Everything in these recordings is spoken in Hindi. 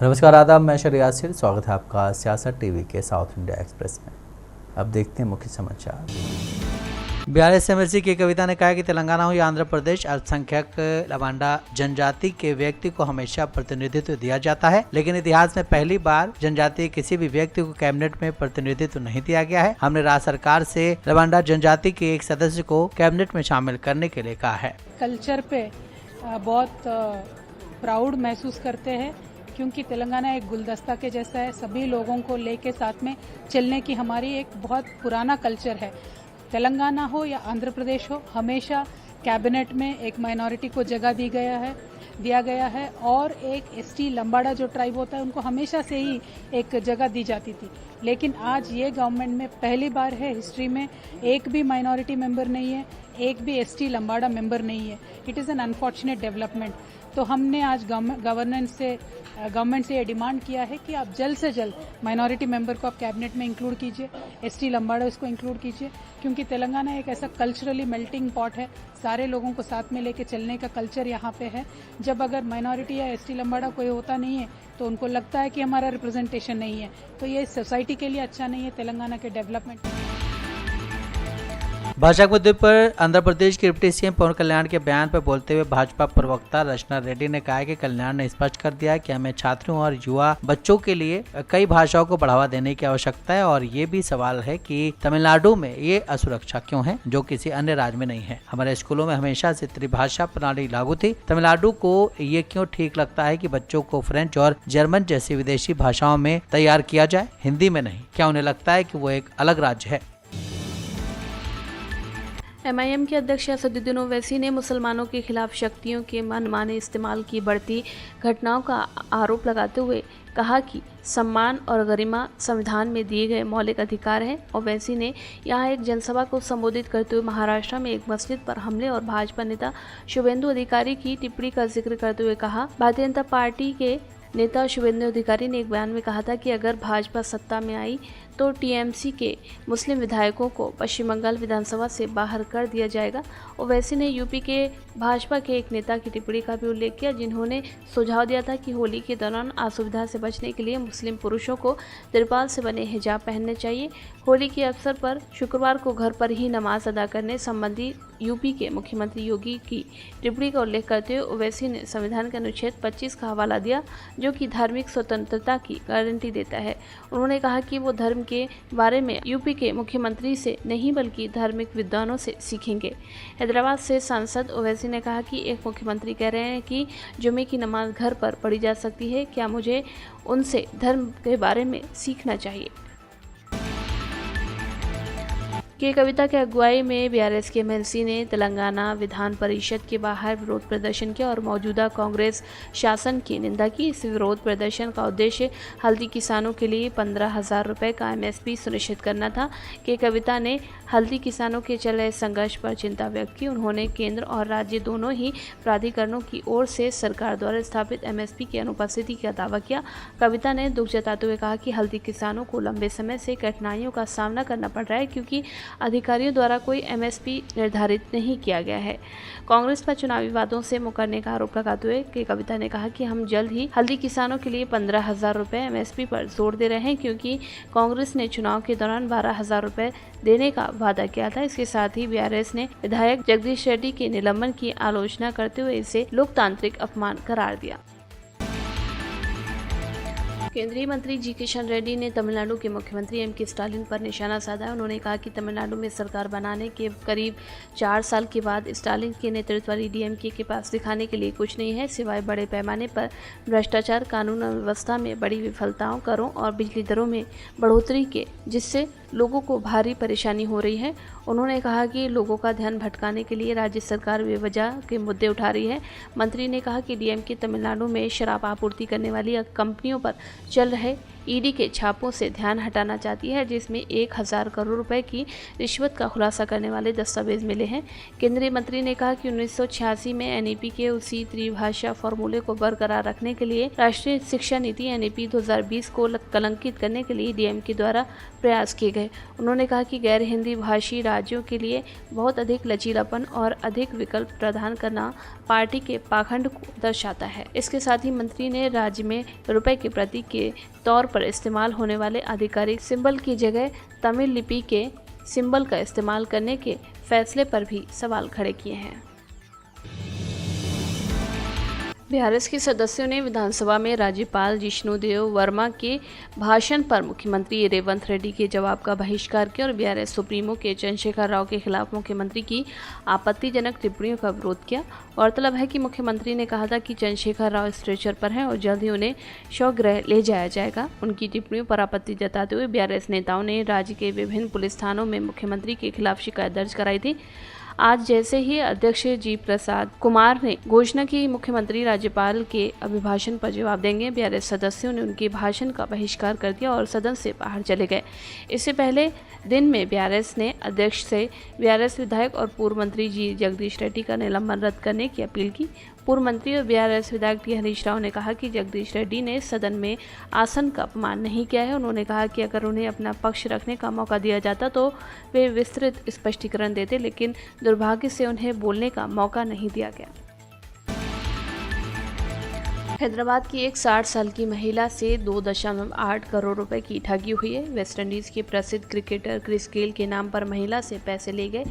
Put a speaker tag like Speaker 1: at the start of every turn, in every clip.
Speaker 1: नमस्कार, आदाब। मैं शरियात सिर, स्वागत है आपका सियासत टीवी के साउथ इंडिया एक्सप्रेस में। अब देखते हैं मुख्य समाचार। बिहार एमएलसी की कविता ने कहा कि तेलंगाना हो या आंध्र प्रदेश, अल्पसंख्यक लबांडा जनजाति के व्यक्ति को हमेशा प्रतिनिधित्व दिया जाता है, लेकिन इतिहास में पहली बार जनजाति के किसी भी व्यक्ति को कैबिनेट में प्रतिनिधित्व नहीं दिया गया है। हमने राज्य सरकार से लबांडा जनजाति के एक सदस्य को कैबिनेट में शामिल करने के लिए कहा है।
Speaker 2: कल्चर पे बहुत प्राउड महसूस करते हैं, क्योंकि तेलंगाना एक गुलदस्ता के जैसा है। सभी लोगों को लेके साथ में चलने की हमारी एक बहुत पुराना कल्चर है। तेलंगाना हो या आंध्र प्रदेश हो, हमेशा कैबिनेट में एक माइनॉरिटी को जगह दिया गया है और एक एसटी लंबाड़ा जो ट्राइब होता है उनको हमेशा से ही एक जगह दी जाती थी। लेकिन आज ये गवर्नमेंट में पहली बार है हिस्ट्री में एक भी माइनॉरिटी मेंबर नहीं है, एक भी एसटी लंबाड़ा मेंबर नहीं है। It is an unfortunate development. तो हमने आज गवर्नमेंट से ये डिमांड किया है कि आप जल्द से जल्द माइनॉरिटी मेंबर को आप कैबिनेट में इंक्लूड कीजिए, एसटी लंबाड़ा इसको इंक्लूड कीजिए, क्योंकि तेलंगाना एक ऐसा कल्चरली मेल्टिंग पॉट है। सारे लोगों को साथ में लेके चलने का कल्चर यहाँ पे है। जब अगर माइनॉरिटी या एसटी लंबाड़ा कोई होता नहीं है तो उनको लगता है कि हमारा रिप्रेजेंटेशन नहीं है, तो ये सोसाइटी के लिए अच्छा नहीं है, तेलंगाना के डेवलपमेंट।
Speaker 1: भाजपा मुद्दे पर आंध्र प्रदेश के डिप्टी सीएम पवन कल्याण के बयान पर बोलते हुए भाजपा प्रवक्ता रचना रेड्डी ने कहा कि कल्याण ने स्पष्ट कर दिया कि हमें छात्रों और युवा बच्चों के लिए कई भाषाओं को बढ़ावा देने की आवश्यकता है, और ये भी सवाल है कि तमिलनाडु में ये असुरक्षा क्यों है जो किसी अन्य राज्य में नहीं है। हमारे स्कूलों में हमेशा से त्रिभाषा प्रणाली लागू थी। तमिलनाडु को ये क्यों ठीक लगता है कि बच्चों को फ्रेंच और जर्मन जैसी विदेशी भाषाओं में तैयार किया जाए, हिंदी में नहीं? क्या उन्हें लगता है कि वो एक अलग राज्य है?
Speaker 3: एमआईएम के अध्यक्ष असदुद्दीन ओवैसी ने मुसलमानों के खिलाफ शक्तियों के मनमाने इस्तेमाल की बढ़ती घटनाओं का आरोप लगाते हुए कहा कि सम्मान और गरिमा संविधान में दिए गए मौलिक अधिकार हैं। ओवैसी ने यहां एक जनसभा को संबोधित करते हुए महाराष्ट्र में एक मस्जिद पर हमले और भाजपा नेता शुभेंदु अधिकारी की टिप्पणी का जिक्र करते हुए कहा, भारतीय जनता पार्टी के नेता शुभेंदु अधिकारी ने एक बयान में कहा था कि अगर भाजपा सत्ता में आई तो टीएमसी के मुस्लिम विधायकों को पश्चिम बंगाल विधानसभा से बाहर कर दिया जाएगा। ओवैसी ने यूपी के भाजपा के एक नेता की टिप्पणी का भी उल्लेख किया, जिन्होंने सुझाव दिया था कि होली के दौरान असुविधा से बचने के लिए मुस्लिम पुरुषों को तिरपाल से बने हिजाब पहनने चाहिए। होली के अवसर पर शुक्रवार को घर पर ही नमाज अदा करने संबंधी यूपी के मुख्यमंत्री योगी की टिप्पणी का उल्लेख करते हुए ओवैसी ने संविधान के अनुच्छेद 25 का हवाला दिया, जो कि धार्मिक स्वतंत्रता की गारंटी देता है। उन्होंने कहा कि वो धर्म के बारे में यूपी के मुख्यमंत्री से नहीं बल्कि धार्मिक विद्वानों से सीखेंगे। हैदराबाद से सांसद ओवैसी ने कहा कि एक मुख्यमंत्री कह रहे हैं कि जुमे की नमाज घर पर पढ़ी जा सकती है, क्या मुझे उनसे धर्म के बारे में सीखना चाहिए? के कविता के अगुवाई में बीआरएस के एमएलसी ने तेलंगाना विधान परिषद के बाहर विरोध प्रदर्शन किया और मौजूदा कांग्रेस शासन की निंदा की। इस विरोध प्रदर्शन का उद्देश्य हल्दी किसानों के लिए 15,000 रुपये का एमएसपी सुनिश्चित करना था। के कविता ने हल्दी किसानों के चल रहे संघर्ष पर चिंता व्यक्त की। उन्होंने केंद्र और राज्य दोनों ही प्राधिकरणों की ओर से सरकार द्वारा स्थापित एमएसपी की अनुपस्थिति का दावा किया। कविता ने दुख जताते हुए कहा कि हल्दी किसानों को लंबे समय से कठिनाइयों का सामना करना पड़ रहा है, क्योंकि अधिकारियों द्वारा कोई एमएसपी निर्धारित नहीं किया गया है। कांग्रेस पर चुनावी वादों से मुकरने का आरोप लगाते हुए के कविता ने कहा कि हम जल्द ही हल्दी किसानों के लिए 15,000 रुपये एमएसपी पर जोर दे रहे हैं, क्योंकि कांग्रेस ने चुनाव के दौरान 12,000 रुपये देने का वादा किया था। इसके साथ ही बीआरएस ने विधायक जगदीश रेड्डी के निलंबन की आलोचना करते हुए इसे लोकतांत्रिक अपमान करार दिया। केंद्रीय मंत्री जी किशन रेड्डी ने तमिलनाडु के मुख्यमंत्री एम.के. स्टालिन पर निशाना साधा। उन्होंने कहा कि तमिलनाडु में सरकार बनाने के करीब 4 साल के बाद स्टालिन के नेतृत्व वाली डीएमके के पास दिखाने के लिए कुछ नहीं है, सिवाय बड़े पैमाने पर भ्रष्टाचार, कानून और व्यवस्था में बड़ी विफलताओं, करों और बिजली दरों में बढ़ोतरी के, जिससे लोगों को भारी परेशानी हो रही है। उन्होंने कहा कि लोगों का ध्यान भटकाने के लिए राज्य सरकार बेवजह के मुद्दे उठा रही है। मंत्री ने कहा कि डीएमके तमिलनाडु में शराब आपूर्ति करने वाली कंपनियों पर चल रहे ईडी के छापों से ध्यान हटाना चाहती है, जिसमें 1000 करोड़ रुपए की रिश्वत का खुलासा करने वाले दस्तावेज मिले हैं। केंद्रीय मंत्री ने कहा कि 1986 में एनईपी के उसी त्रिभाषा फॉर्मूले को बरकरार रखने के लिए राष्ट्रीय शिक्षा नीति एनईपी 2020 को कलंकित करने के लिए डीएमके द्वारा प्रयास किए गए। उन्होंने कहा कि गैर हिंदी भाषी राज्यों के लिए बहुत अधिक लचीलापन और अधिक विकल्प प्रदान करना पार्टी के पाखंड को दर्शाता है। इसके साथ ही मंत्री ने राज्य में रुपए के प्रतीक के तौर पर इस्तेमाल होने वाले आधिकारिक सिंबल की जगह तमिल लिपि के सिंबल का इस्तेमाल करने के फैसले पर भी सवाल खड़े किए हैं। बीआरएस के सदस्यों ने विधानसभा में राज्यपाल जिष्णुदेव वर्मा के भाषण पर मुख्यमंत्री रेवंत रेड्डी के जवाब का बहिष्कार किया और बीआरएस सुप्रीमो के चंद्रशेखर राव के खिलाफ मुख्यमंत्री की आपत्तिजनक टिप्पणियों का विरोध किया। गौरतलब है कि मुख्यमंत्री ने कहा था कि चंद्रशेखर राव स्ट्रेचर पर हैं और जल्द ही उन्हें शवगृह ले जाया जाएगा। उनकी टिप्पणियों पर आपत्ति जताते हुए बीआरएस नेताओं ने राज्य के विभिन्न पुलिस थानों में मुख्यमंत्री के खिलाफ शिकायत दर्ज कराई थी। आज जैसे ही अध्यक्ष जी प्रसाद कुमार ने घोषणा की मुख्यमंत्री राज्यपाल के अभिभाषण पर जवाब देंगे, बीआरएस सदस्यों ने उनके भाषण का बहिष्कार कर दिया और सदन से बाहर चले गए। इससे पहले दिन में बीआरएस ने अध्यक्ष से बीआरएस विधायक और पूर्व मंत्री जी जगदीश रेड्डी का निलंबन रद्द करने की अपील की। पूर्व मंत्री और बीआरएस विधायक टी हरीश राव ने कहा कि जगदीश रेड्डी ने सदन में आसन का अपमान नहीं किया है। उन्होंने कहा कि अगर उन्हें अपना पक्ष रखने का मौका दिया जाता तो वे विस्तृत स्पष्टीकरण देते, लेकिन दुर्भाग्य से उन्हें बोलने का मौका नहीं दिया गया। हैदराबाद की एक 60 साल की महिला से 2.8 करोड़ रुपए की ठगी हुई है। वेस्टइंडीज के प्रसिद्ध क्रिकेटर क्रिस गेल के नाम पर महिला से पैसे ले गए।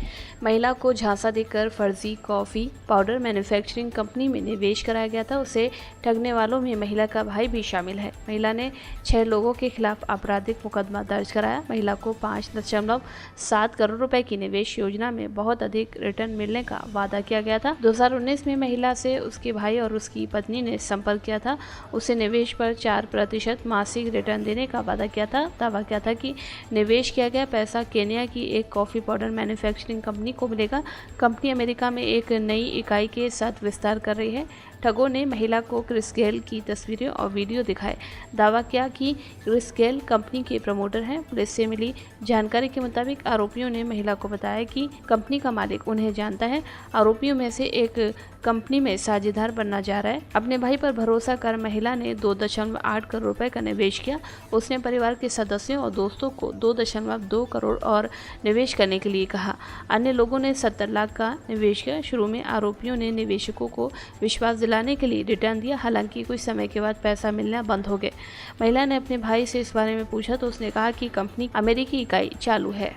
Speaker 3: महिला को झांसा देकर फर्जी कॉफी पाउडर मैन्युफैक्चरिंग कंपनी में निवेश कराया गया था। उसे ठगने वालों में महिला का भाई भी शामिल है। महिला ने 6 लोगों के खिलाफ आपराधिक मुकदमा दर्ज कराया। महिला को 5.7 करोड़ रुपए की निवेश योजना में बहुत अधिक रिटर्न मिलने का वादा किया गया था। 2019 में महिला से उसके भाई और उसकी पत्नी ने संपर्क किया था। उसे निवेश पर 4% मासिक रिटर्न देने का वादा किया था। दावा किया था कि निवेश किया गया पैसा केन्या की एक कॉफी पाउडर मैन्युफैक्चरिंग कंपनी को मिलेगा। कंपनी अमेरिका में एक नई इकाई के साथ विस्तार कर रही है। ठगों ने महिला को क्रिस गेल की तस्वीरें और वीडियो दिखाए। दावा किया कि क्रिस गेल कंपनी के प्रमोटर हैं। पुलिस से मिली जानकारी के मुताबिक आरोपियों ने महिला को बताया कि कंपनी का मालिक उन्हें जानता है। आरोपियों में से एक कंपनी में साझेदार बनना जा रहा है। अपने भाई पर भरोसा कर महिला ने 2.8 करोड़ रुपए का निवेश किया। उसने परिवार के सदस्यों और दोस्तों को 2.2 करोड़ और निवेश करने के लिए कहा। अन्य लोगों ने 70 लाख का निवेश किया। शुरू में आरोपियों ने निवेशकों को विश्वास दिलाने के लिए रिटर्न दिया। हालांकि कुछ समय के बाद पैसा मिलना बंद हो गया। महिला ने अपने भाई से इस बारे में पूछा तो उसने कहा कि कंपनी अमेरिकी इकाई चालू है।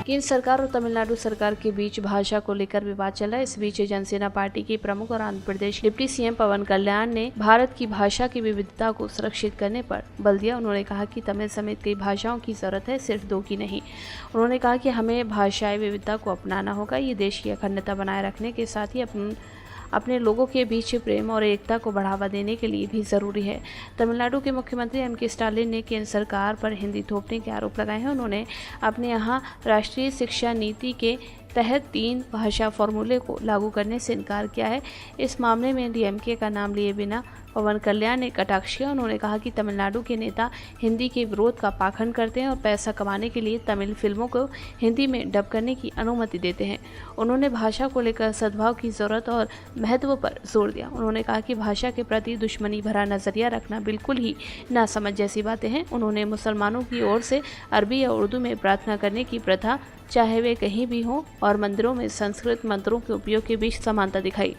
Speaker 3: केंद्र सरकार और तमिलनाडु सरकार के बीच भाषा को लेकर विवाद चला। इस बीच जनसेना पार्टी के प्रमुख और आंध्र प्रदेश डिप्टी सीएम पवन कल्याण ने भारत की भाषा की विविधता को सुरक्षित करने पर बल दिया। उन्होंने कहा कि तमिल समेत कई भाषाओं की जरूरत है, सिर्फ 2 की नहीं। उन्होंने कहा कि हमें भाषाई विविधता को अपनाना होगा। ये देश की अखंडता बनाए रखने के साथ ही अपने लोगों के बीच प्रेम और एकता को बढ़ावा देने के लिए भी ज़रूरी है। तमिलनाडु के मुख्यमंत्री एम.के. स्टालिन ने केंद्र सरकार पर हिंदी थोपने के आरोप लगाए हैं। उन्होंने अपने यहाँ राष्ट्रीय शिक्षा नीति के तहत 3 भाषा फॉर्मूले को लागू करने से इनकार किया है। इस मामले में डीएमके का नाम लिए बिना पवन कल्याण ने कटाक्ष किया। उन्होंने कहा कि तमिलनाडु के नेता हिंदी के विरोध का पाखंड करते हैं और पैसा कमाने के लिए तमिल फिल्मों को हिंदी में डब करने की अनुमति देते हैं। उन्होंने भाषा को लेकर सद्भाव की जरूरत और महत्व पर जोर दिया। उन्होंने कहा कि भाषा के प्रति दुश्मनी भरा नजरिया रखना बिल्कुल ही नासमझ जैसी बातें हैं। उन्होंने मुसलमानों की ओर से अरबी या उर्दू में प्रार्थना करने की प्रथा, चाहे वे कहीं भी हों, और मंदिरों में संस्कृत मंत्रों के उपयोग के बीच समानता दिखाई।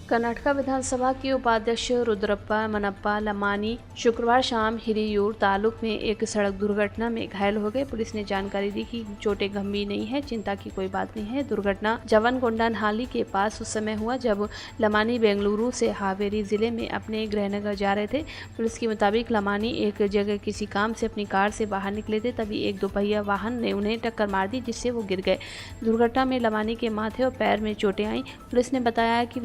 Speaker 3: कर्नाटक विधानसभा के उपाध्यक्ष रुद्रप्पा मनप्पा लमानी शुक्रवार शाम हिरियूर तालुक में एक सड़क दुर्घटना में घायल हो गए। पुलिस ने जानकारी दी कि चोटें गंभीर नहीं है, चिंता की कोई बात नहीं है। दुर्घटना जवनगोंडानहाली के पास उस समय हुआ जब लमानी बेंगलुरु से हावेरी जिले में अपने गृहनगर जा रहे थे। पुलिस के मुताबिक लमानी एक जगह किसी काम से अपनी कार से बाहर निकले थे, तभी एक दोपहिया वाहन ने उन्हें टक्कर मार दी, जिससे वो गिर गए। दुर्घटना में लमानी के माथे और पैर में चोटें आईं। पुलिस ने बताया कि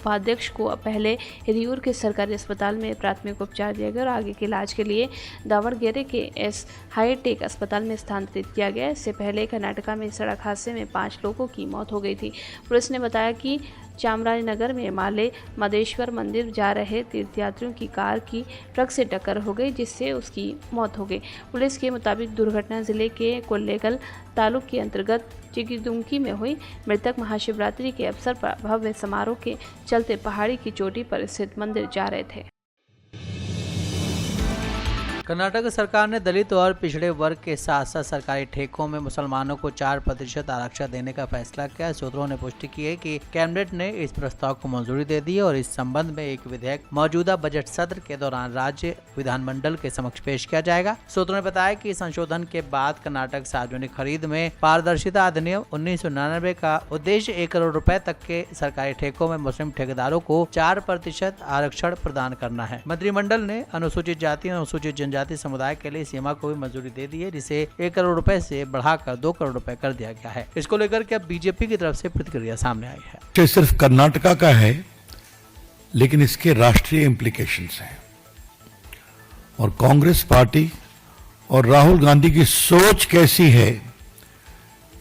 Speaker 3: उपाध्यक्ष को पहले हिरियूर के सरकारी अस्पताल में प्राथमिक उपचार दिया गया और आगे के इलाज के लिए दावणगेरे के एस हाईटेक अस्पताल में स्थानांतरित किया गया। इससे पहले कर्नाटक में सड़क हादसे में 5 लोगों की मौत हो गई थी। पुलिस ने बताया कि चामराजनगर में माले मदेश्वर मंदिर जा रहे तीर्थयात्रियों की कार की ट्रक से टक्कर हो गई, जिससे उसकी मौत हो गई। पुलिस के मुताबिक दुर्घटना जिले के कोल्लेगल तालुक के अंतर्गत चिकीदुमकी में हुई। मृतक महाशिवरात्रि के अवसर पर भव्य समारोह के चलते पहाड़ी की चोटी पर स्थित मंदिर जा रहे थे।
Speaker 1: कर्नाटक सरकार ने दलित और पिछड़े वर्ग के साथ साथ सरकारी ठेकों में मुसलमानों को 4% आरक्षण देने का फैसला किया। सूत्रों ने पुष्टि की है कि कैबिनेट ने इस प्रस्ताव को मंजूरी दे दी है और इस संबंध में एक विधेयक मौजूदा बजट सत्र के दौरान राज्य विधानमंडल के समक्ष पेश किया जाएगा। सूत्रों ने बताया कि संशोधन के बाद कर्नाटक सार्वजनिक खरीद में पारदर्शिता अधिनियम 1999 का उद्देश्य 1 करोड़ रुपए तक के सरकारी ठेकों में मुस्लिम ठेकेदारों को 4% आरक्षण प्रदान करना है। मंत्रिमंडल ने अनुसूचित जाति और अनुसूचित जनजाति समुदाय के लिए सीमा को भी मंजूरी दे दी है, जिसे 1 करोड़ रुपए से बढ़ाकर 2 करोड़ रुपए कर दिया गया है। इसको लेकर के अब बीजेपी की तरफ से प्रतिक्रिया सामने आई है।
Speaker 4: ये सिर्फ कर्नाटका का है, लेकिन इसके राष्ट्रीय इम्प्लीकेशंस हैं और कांग्रेस पार्टी और राहुल गांधी की सोच कैसी है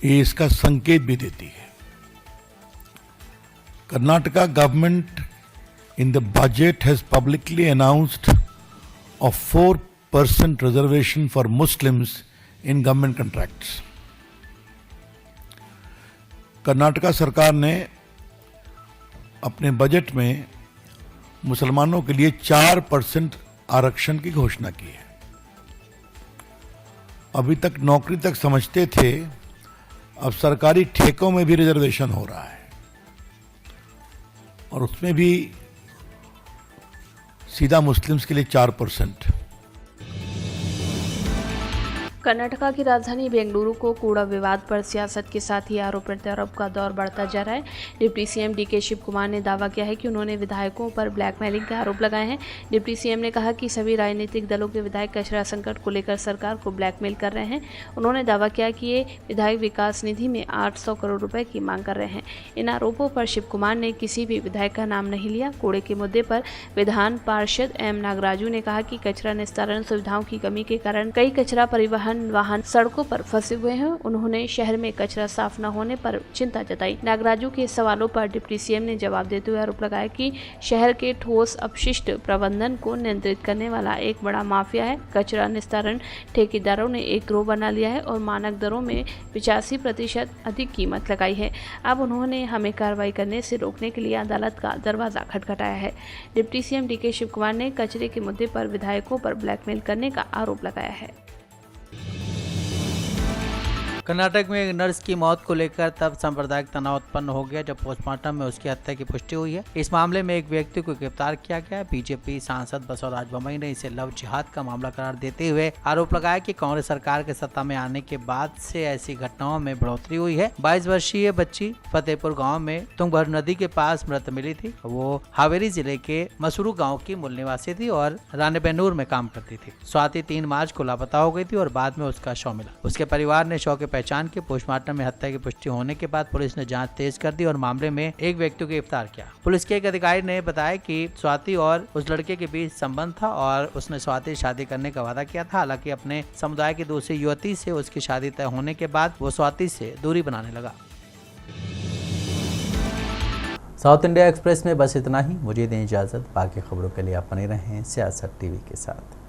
Speaker 4: ये इसका संकेत भी देती है। Karnataka government in the budget has publicly announced a 4% reservation for Muslims in government contracts. Karnataka सरकार ने अपने बजट में मुसलमानों के लिए 4% आरक्षण की घोषणा की है। अभी तक नौकरी तक समझते थे, अब सरकारी ठेकों में भी रिजर्वेशन हो रहा है और उसमें भी सीधा मुस्लिम्स के लिए 4%।
Speaker 3: कर्नाटका की राजधानी बेंगलुरु को कूड़ा विवाद पर सियासत के साथ ही आरोप प्रत्यारोप का दौर बढ़ता जा रहा है। Deputy CM D K Shiv Kumar ने दावा किया है कि उन्होंने विधायकों पर ब्लैकमेलिंग के आरोप लगाए हैं। डिप्टी सीएम ने कहा कि सभी राजनीतिक दलों के विधायक कचरा संकट को लेकर सरकार को ब्लैकमेल कर रहे हैं। उन्होंने दावा किया कि ये विधायक विकास निधि में 800 करोड़ रुपए की मांग कर रहे हैं। इन आरोपों पर शिव कुमार ने किसी भी विधायक का नाम नहीं लिया। कूड़े के मुद्दे पर विधान पार्षद एम नागराजू ने कहा कि कचरा निस्तारण सुविधाओं की कमी के कारण कई कचरा परिवहन वाहन सड़कों पर फंसे हुए हैं। उन्होंने शहर में कचरा साफ न होने पर चिंता जताई। नागराजू के सवालों पर डिप्टी सीएम ने जवाब देते हुए आरोप लगाया कि शहर के ठोस अपशिष्ट प्रबंधन को नियंत्रित करने वाला एक बड़ा माफिया है। कचरा निस्तारण ठेकेदारों ने एक गिरोह बना लिया है और मानक दरों में 85% अधिक कीमत लगाई है। अब उन्होंने हमें कार्रवाई करने से रोकने के लिए अदालत का दरवाजा खटखटाया है। Deputy CM D K Shiv Kumar ने कचरे के मुद्दे पर विधायकों पर ब्लैकमेल करने का आरोप लगाया है।
Speaker 1: कर्नाटक में एक नर्स की मौत को लेकर तब सांप्रदायिक तनाव उत्पन्न हो गया जब पोस्टमार्टम में उसकी हत्या की पुष्टि हुई है। इस मामले में एक व्यक्ति को गिरफ्तार किया गया है। बीजेपी सांसद बसवराज बोम्मई ने इसे लव जिहाद का मामला करार देते हुए आरोप लगाया कि कांग्रेस सरकार के सत्ता में आने के बाद से ऐसी घटनाओं में बढ़ोतरी हुई है। 22 वर्षीय बच्ची फतेहपुर गाँव में तुंगभर नदी के पास मृत मिली थी। वो हावेरी जिले के मसूरू गाँव की मूल निवासी थी और रानीबेन्नूर में काम करती थी। स्वाति 3 मार्च को लापता हो गई थी और बाद में उसका शव मिला। उसके परिवार ने शव के पहचान के पोस्टमार्टम में हत्या की पुष्टि होने के बाद पुलिस ने जांच तेज कर दी और मामले में एक व्यक्ति को गिरफ्तार किया। पुलिस के एक अधिकारी ने बताया कि स्वाति और उस लड़के के बीच संबंध था और उसने स्वाति से शादी करने का वादा किया था। हालांकि अपने समुदाय की दूसरी युवती से उसकी शादी तय होने के बाद वो स्वाति से दूरी बनाने लगा। साउथ इंडिया एक्सप्रेस में बस इतना ही। मुझे दें इजाजत। बाकी खबरों के लिए आप बने रहें सियासत टीवी के साथ।